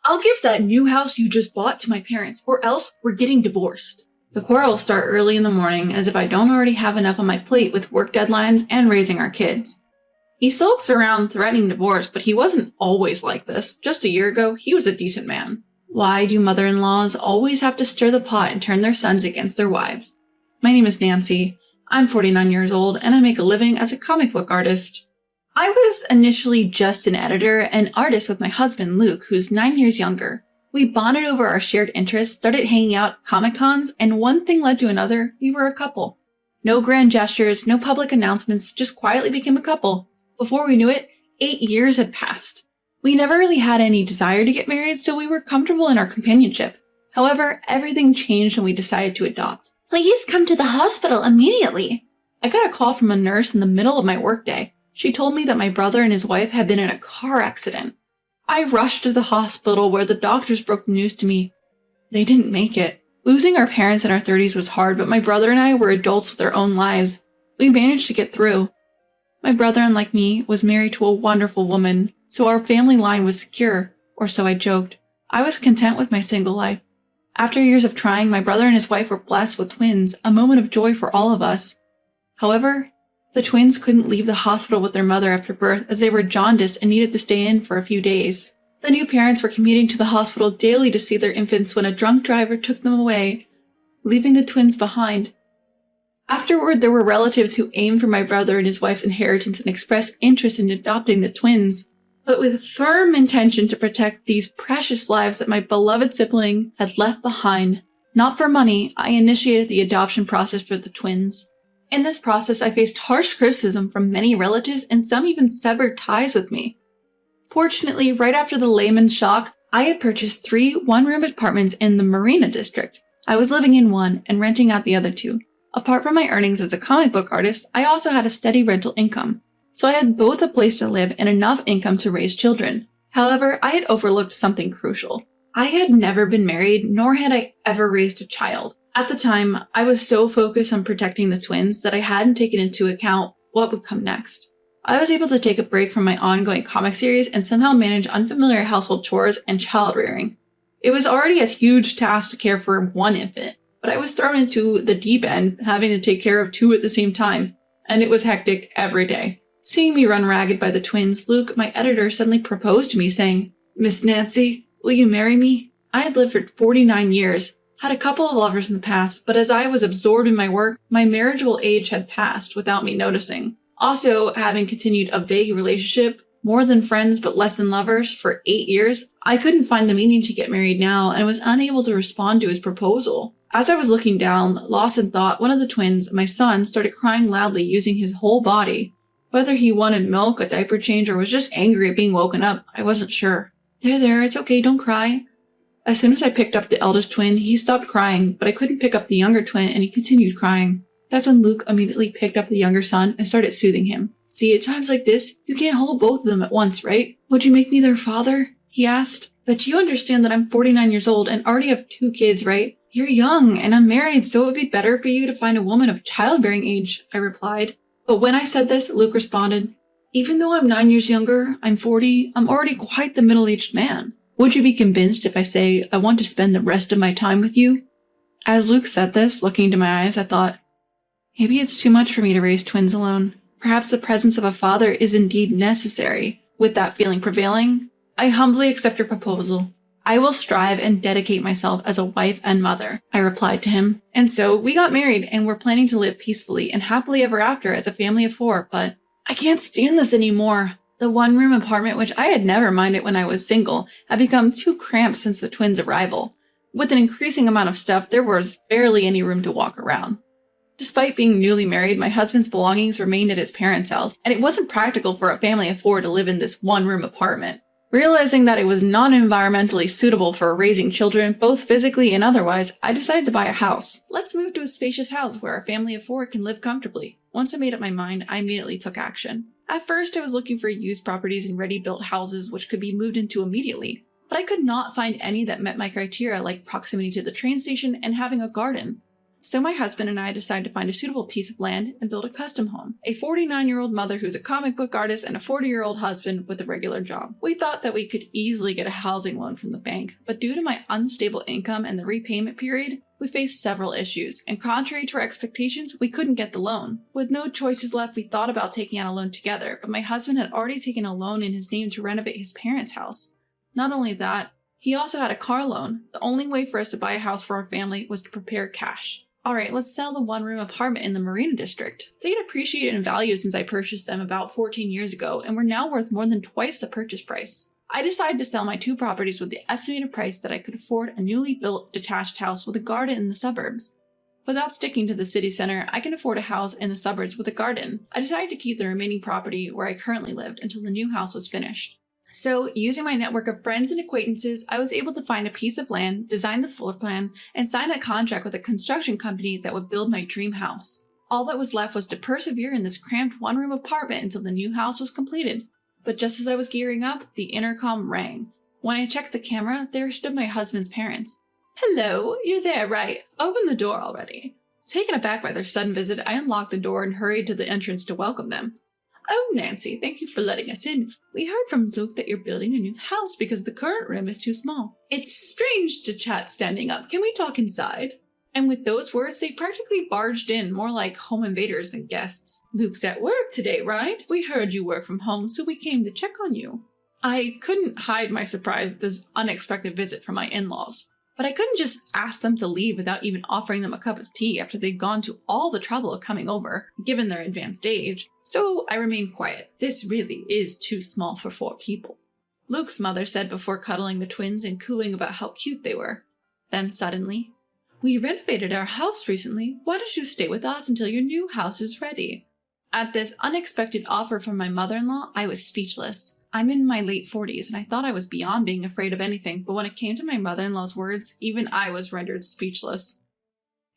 I'll give that new house you just bought to my parents, or else we're getting divorced. The quarrels start early in the morning, as if I don't already have enough on my plate with work deadlines and raising our kids. He sulks around threatening divorce, but he wasn't always like this. Just a year ago, he was a decent man. Why do mother-in-laws always have to stir the pot and turn their sons against their wives? My name is Nancy. I'm 49 years old, and I make a living as a comic book artist. I was initially just an editor and artist with my husband, Luke, who's 9 years younger. We bonded over our shared interests, started hanging out at Comic-Cons, and one thing led to another. We were a couple. No grand gestures, no public announcements, just quietly became a couple. Before we knew it, 8 years had passed. We never really had any desire to get married, so we were comfortable in our companionship. However, everything changed when we decided to adopt. Please come to the hospital immediately. I got a call from a nurse in the middle of my workday. She told me that my brother and his wife had been in a car accident. I rushed to the hospital where the doctors broke the news to me. They didn't make it. Losing our parents in our 30s was hard, but my brother and I were adults with our own lives. We managed to get through. My brother, unlike me, was married to a wonderful woman, so our family line was secure, or so I joked. I was content with my single life. After years of trying, my brother and his wife were blessed with twins, a moment of joy for all of us. However, the twins couldn't leave the hospital with their mother after birth as they were jaundiced and needed to stay in for a few days. The new parents were commuting to the hospital daily to see their infants when a drunk driver took them away, leaving the twins behind. Afterward, there were relatives who aimed for my brother and his wife's inheritance and expressed interest in adopting the twins, but with firm intention to protect these precious lives that my beloved sibling had left behind. Not for money, I initiated the adoption process for the twins. In this process, I faced harsh criticism from many relatives and some even severed ties with me. Fortunately, right after the Lehman shock, I had purchased 3 one-room apartments in the Marina district. I was living in one and renting out the other 2. Apart from my earnings as a comic book artist, I also had a steady rental income, so I had both a place to live and enough income to raise children. However, I had overlooked something crucial. I had never been married, nor had I ever raised a child. At the time, I was so focused on protecting the twins that I hadn't taken into account what would come next. I was able to take a break from my ongoing comic series and somehow manage unfamiliar household chores and child rearing. It was already a huge task to care for one infant, but I was thrown into the deep end, having to take care of 2 at the same time, and it was hectic every day. Seeing me run ragged by the twins, Luke, my editor, suddenly proposed to me, saying, "Miss Nancy, will you marry me?" I had lived for 49 years, had a couple of lovers in the past, but as I was absorbed in my work, my marriageable age had passed without me noticing. Also, having continued a vague relationship, more than friends but less than lovers, for 8 years, I couldn't find the meaning to get married now and was unable to respond to his proposal. As I was looking down, lost in thought, one of the twins, my son, started crying loudly using his whole body. Whether he wanted milk, a diaper change, or was just angry at being woken up, I wasn't sure. There, it's okay, don't cry. As soon as I picked up the eldest twin, he stopped crying, but I couldn't pick up the younger twin and he continued crying. That's when Luke immediately picked up the younger son and started soothing him. "See, at times like this, you can't hold both of them at once, right? Would you make me their father?" he asked. "But you understand that I'm 49 years old and already have 2 kids, right? You're young and I'm married, so it would be better for you to find a woman of childbearing age," I replied. But when I said this, Luke responded, "Even though I'm 9 years younger, I'm 40, I'm already quite the middle-aged man. Would you be convinced if I say I want to spend the rest of my time with you?" As Luke said this, looking into my eyes, I thought, maybe it's too much for me to raise twins alone. Perhaps the presence of a father is indeed necessary. With that feeling prevailing, I humbly accept your proposal. "I will strive and dedicate myself as a wife and mother," I replied to him. And so we got married and we're planning to live peacefully and happily ever after as a family of 4, but I can't stand this anymore. The one-room apartment, which I had never minded when I was single, had become too cramped since the twins' arrival. With an increasing amount of stuff, there was barely any room to walk around. Despite being newly married, my husband's belongings remained at his parents' house, and it wasn't practical for a family of 4 to live in this one-room apartment. Realizing that it was not environmentally suitable for raising children, both physically and otherwise, I decided to buy a house. Let's move to a spacious house where a family of 4 can live comfortably. Once I made up my mind, I immediately took action. At first, I was looking for used properties and ready-built houses which could be moved into immediately, but I could not find any that met my criteria, like proximity to the train station and having a garden. So my husband and I decided to find a suitable piece of land and build a custom home. A 49-year-old mother who's a comic book artist and a 40-year-old husband with a regular job. We thought that we could easily get a housing loan from the bank, but due to my unstable income and the repayment period, we faced several issues, and contrary to our expectations, we couldn't get the loan. With no choices left, we thought about taking out a loan together, but my husband had already taken a loan in his name to renovate his parents' house. Not only that, he also had a car loan. The only way for us to buy a house for our family was to prepare cash. Alright, let's sell the one-room apartment in the Marina District. They had appreciated in value since I purchased them about 14 years ago and were now worth more than twice the purchase price. I decided to sell my 2 properties with the estimated price that I could afford a newly built detached house with a garden in the suburbs. Without sticking to the city center, I can afford a house in the suburbs with a garden. I decided to keep the remaining property where I currently lived until the new house was finished. So, using my network of friends and acquaintances, I was able to find a piece of land, design the floor plan, and sign a contract with a construction company that would build my dream house. All that was left was to persevere in this cramped one-room apartment until the new house was completed. But just as I was gearing up, the intercom rang. When I checked the camera, there stood my husband's parents. "Hello, you're there, right? Open the door already." Taken aback by their sudden visit, I unlocked the door and hurried to the entrance to welcome them. "Oh, Nancy, thank you for letting us in. We heard from Luke that you're building a new house because the current room is too small. It's strange to chat standing up. Can we talk inside?" And with those words, they practically barged in, more like home invaders than guests. "Luke's at work today, right? We heard you work from home, so we came to check on you." I couldn't hide my surprise at this unexpected visit from my in-laws. But I couldn't just ask them to leave without even offering them a cup of tea after they'd gone to all the trouble of coming over, given their advanced age. So I remained quiet. "This really is too small for 4 people." Luke's mother said before cuddling the twins and cooing about how cute they were. Then suddenly, "We renovated our house recently. Why don't you stay with us until your new house is ready?" At this unexpected offer from my mother-in-law, I was speechless. I'm in my late 40s, and I thought I was beyond being afraid of anything, but when it came to my mother-in-law's words, even I was rendered speechless.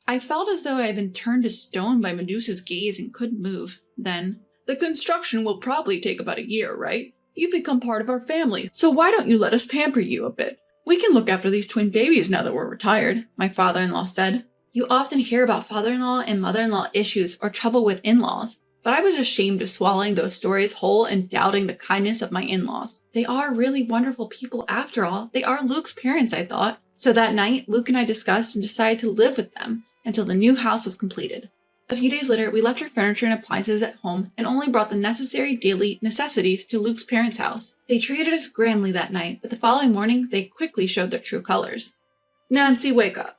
I felt as though I had been turned to stone by Medusa's gaze and couldn't move. Then, "The construction will probably take about a year, right? You've become part of our family, so why don't you let us pamper you a bit? We can look after these twin babies now that we're retired," my father-in-law said. You often hear about father-in-law and mother-in-law issues or trouble with in-laws. But I was ashamed of swallowing those stories whole and doubting the kindness of my in-laws. They are really wonderful people after all. They are Luke's parents, I thought. So that night, Luke and I discussed and decided to live with them until the new house was completed. A few days later, we left our furniture and appliances at home and only brought the necessary daily necessities to Luke's parents' house. They treated us grandly that night, but the following morning, they quickly showed their true colors. "Nancy, wake up."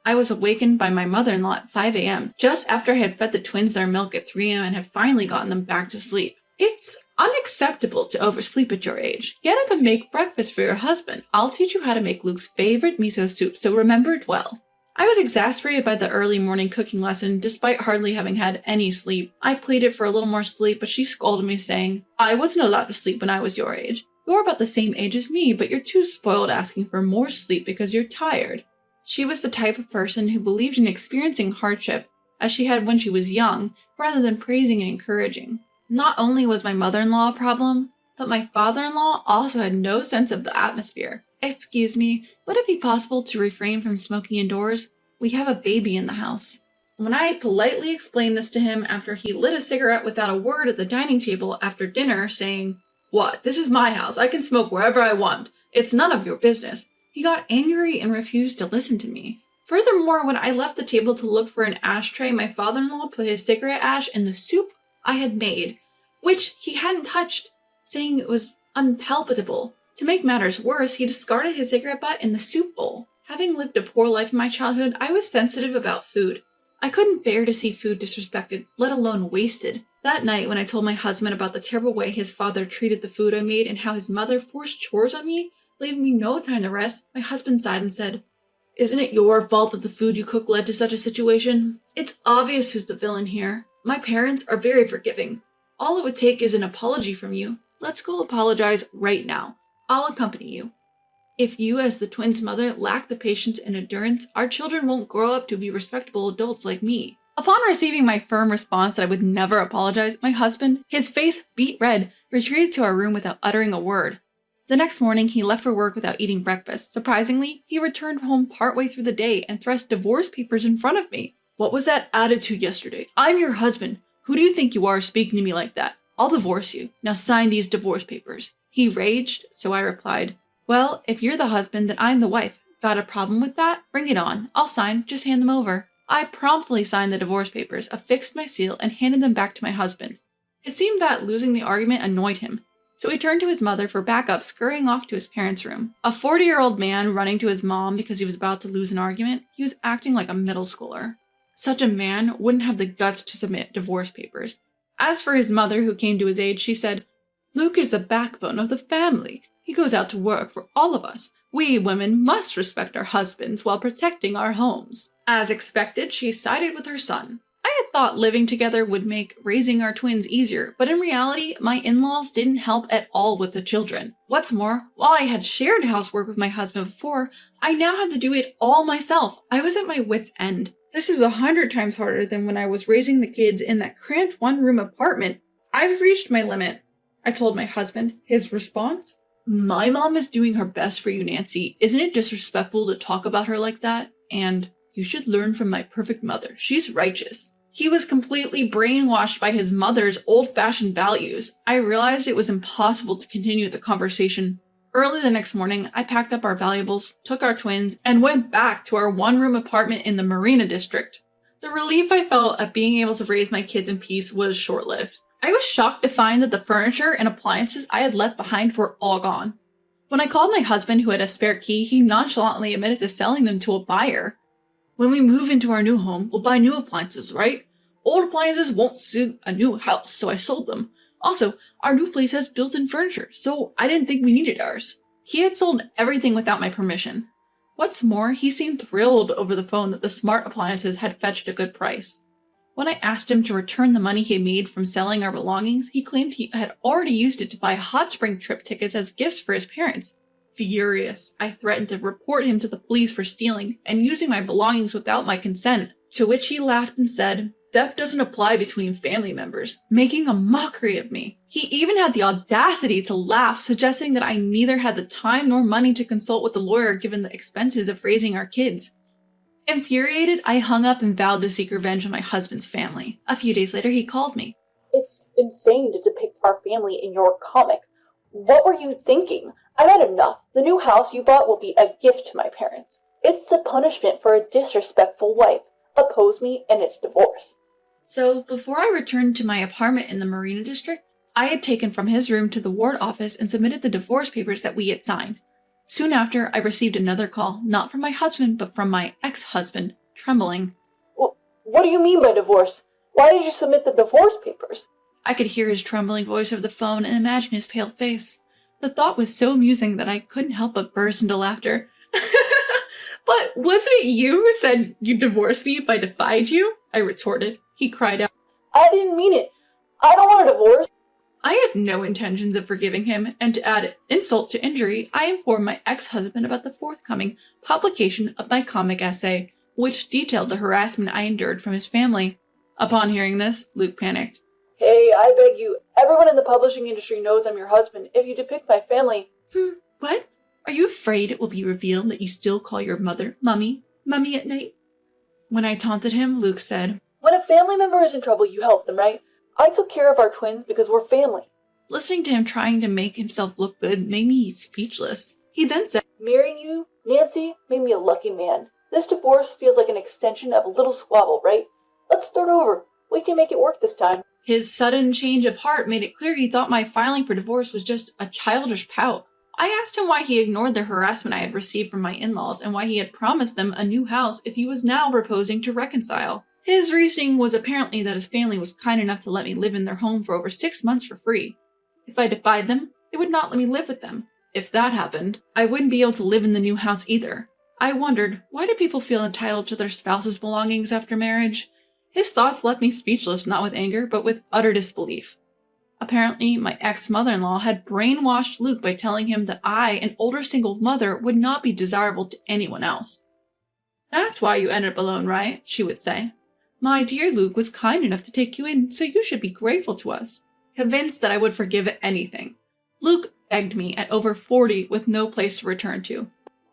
I was awakened by my mother-in-law at 5 a.m., just after I had fed the twins their milk at 3 a.m. and had finally gotten them back to sleep. "It's unacceptable to oversleep at your age. Get up and make breakfast for your husband. I'll teach you how to make Luke's favorite miso soup, so remember it well." I was exasperated by the early morning cooking lesson, despite hardly having had any sleep. I pleaded for a little more sleep, but she scolded me, saying, "I wasn't allowed to sleep when I was your age. You're about the same age as me, but you're too spoiled asking for more sleep because you're tired." She was the type of person who believed in experiencing hardship, as she had when she was young, rather than praising and encouraging. Not only was my mother-in-law a problem, but my father-in-law also had no sense of the atmosphere. "Excuse me, would it be possible to refrain from smoking indoors? We have a baby in the house." When I politely explained this to him after he lit a cigarette without a word at the dining table after dinner, saying, "What? This is my house. I can smoke wherever I want. It's none of your business," he got angry and refused to listen to me. Furthermore, when I left the table to look for an ashtray, my father-in-law put his cigarette ash in the soup I had made, which he hadn't touched, saying it was unpalatable. To make matters worse, he discarded his cigarette butt in the soup bowl. Having lived a poor life in my childhood, I was sensitive about food. I couldn't bear to see food disrespected, let alone wasted. That night, when I told my husband about the terrible way his father treated the food I made and how his mother forced chores on me, leaving me no time to rest, my husband sighed and said, "Isn't it your fault that the food you cook led to such a situation? It's obvious who's the villain here. My parents are very forgiving. All it would take is an apology from you. Let's go apologize right now. I'll accompany you. If you, as the twins' mother, lack the patience and endurance, our children won't grow up to be respectable adults like me." Upon receiving my firm response that I would never apologize, my husband, his face beet red, retreated to our room without uttering a word. The next morning, he left for work without eating breakfast. Surprisingly, he returned home partway through the day and thrust divorce papers in front of me. What was that attitude yesterday? I'm your husband. Who do you think you are speaking to me like that? I'll divorce you. Now sign these divorce papers. He raged, so I replied, well, if you're the husband, then I'm the wife. Got a problem with that? Bring it on. I'll sign. Just hand them over. I promptly signed the divorce papers, affixed my seal, and handed them back to my husband. It seemed that losing the argument annoyed him, so he turned to his mother for backup, scurrying off to his parents' room. A 40-year-old man running to his mom because he was about to lose an argument, he was acting like a middle schooler. Such a man wouldn't have the guts to submit divorce papers. As for his mother, who came to his aid, she said, Luke is the backbone of the family. He goes out to work for all of us. We women must respect our husbands while protecting our homes. As expected, she sided with her son. I had thought living together would make raising our twins easier, but in reality, my in-laws didn't help at all with the children. What's more, while I had shared housework with my husband before, I now had to do it all myself. I was at my wit's end. This is 100 times harder than when I was raising the kids in that cramped one-room apartment. I've reached my limit, I told my husband. His response? My mom is doing her best for you, Nancy. Isn't it disrespectful to talk about her like that? And you should learn from my perfect mother. She's righteous. He was completely brainwashed by his mother's old-fashioned values. I realized it was impossible to continue the conversation. Early the next morning, I packed up our valuables, took our twins, and went back to our one-room apartment in the Marina District. The relief I felt at being able to raise my kids in peace was short-lived. I was shocked to find that the furniture and appliances I had left behind were all gone. When I called my husband, who had a spare key, he nonchalantly admitted to selling them to a buyer. When we move into our new home, we'll buy new appliances, right? Old appliances won't suit a new house, so I sold them. Also, our new place has built-in furniture, so I didn't think we needed ours. He had sold everything without my permission. What's more, he seemed thrilled over the phone that the smart appliances had fetched a good price. When I asked him to return the money he had made from selling our belongings, he claimed he had already used it to buy hot spring trip tickets as gifts for his parents. Furious, I threatened to report him to the police for stealing and using my belongings without my consent, to which he laughed and said, theft doesn't apply between family members, making a mockery of me. He even had the audacity to laugh, suggesting that I neither had the time nor money to consult with the lawyer given the expenses of raising our kids. Infuriated, I hung up and vowed to seek revenge on my husband's family. A few days later, he called me. It's insane to depict our family in your comic. What were you thinking? I've had enough. The new house you bought will be a gift to my parents. It's the punishment for a disrespectful wife. Oppose me and it's divorce. So, before I returned to my apartment in the Marina District, I had taken from his room to the ward office and submitted the divorce papers that we had signed. Soon after, I received another call, not from my husband, but from my ex-husband, trembling. What do you mean by divorce? Why did you submit the divorce papers? I could hear his trembling voice over the phone and imagine his pale face. The thought was so amusing that I couldn't help but burst into laughter. But wasn't it you who said you'd divorce me if I defied you? I retorted. He cried out. I didn't mean it. I don't want a divorce. I had no intentions of forgiving him, and to add insult to injury, I informed my ex-husband about the forthcoming publication of my comic essay, which detailed the harassment I endured from his family. Upon hearing this, Luke panicked. Hey, I beg you, everyone in the publishing industry knows I'm your husband. If you depict my family... What? Are you afraid it will be revealed that you still call your mother Mummy at night? When I taunted him, Luke said, When a family member is in trouble, you help them, right? I took care of our twins because we're family. Listening to him trying to make himself look good made me speechless. He then said, Marrying you, Nancy, made me a lucky man. This divorce feels like an extension of a little squabble, right? Let's start over. We can make it work this time. His sudden change of heart made it clear he thought my filing for divorce was just a childish pout. I asked him why he ignored the harassment I had received from my in-laws and why he had promised them a new house if he was now proposing to reconcile. His reasoning was apparently that his family was kind enough to let me live in their home for over 6 months for free. If I defied them, they would not let me live with them. If that happened, I wouldn't be able to live in the new house either. I wondered, why do people feel entitled to their spouse's belongings after marriage? His thoughts left me speechless, not with anger, but with utter disbelief. Apparently, my ex-mother-in-law had brainwashed Luke by telling him that I, an older single mother, would not be desirable to anyone else. That's why you ended up alone, right? She would say. My dear Luke was kind enough to take you in, so you should be grateful to us. Convinced that I would forgive anything, Luke begged me at over 40 with no place to return to.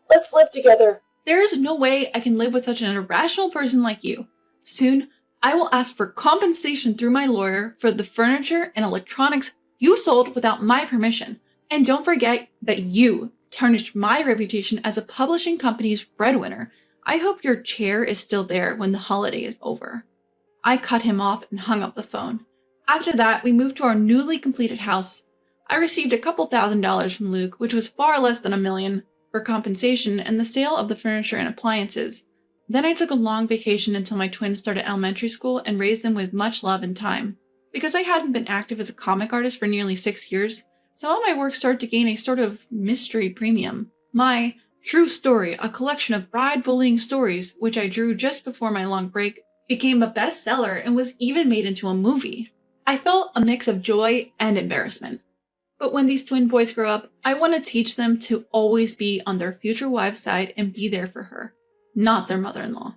Let's live together. There is no way I can live with such an irrational person like you. Soon, I will ask for compensation through my lawyer for the furniture and electronics you sold without my permission. And don't forget that you tarnished my reputation as a publishing company's breadwinner. I hope your chair is still there when the holiday is over." I cut him off and hung up the phone. After that, we moved to our newly completed house. I received a couple $1,000s from Luke, which was far less than $1 million, for compensation and the sale of the furniture and appliances. Then I took a long vacation until my twins started elementary school and raised them with much love and time. Because I hadn't been active as a comic artist for nearly 6 years, some of my work started to gain a sort of mystery premium. My True Story, a collection of bride bullying stories, which I drew just before my long break, became a bestseller and was even made into a movie. I felt a mix of joy and embarrassment. But when these twin boys grow up, I want to teach them to always be on their future wife's side and be there for her, not their mother-in-law.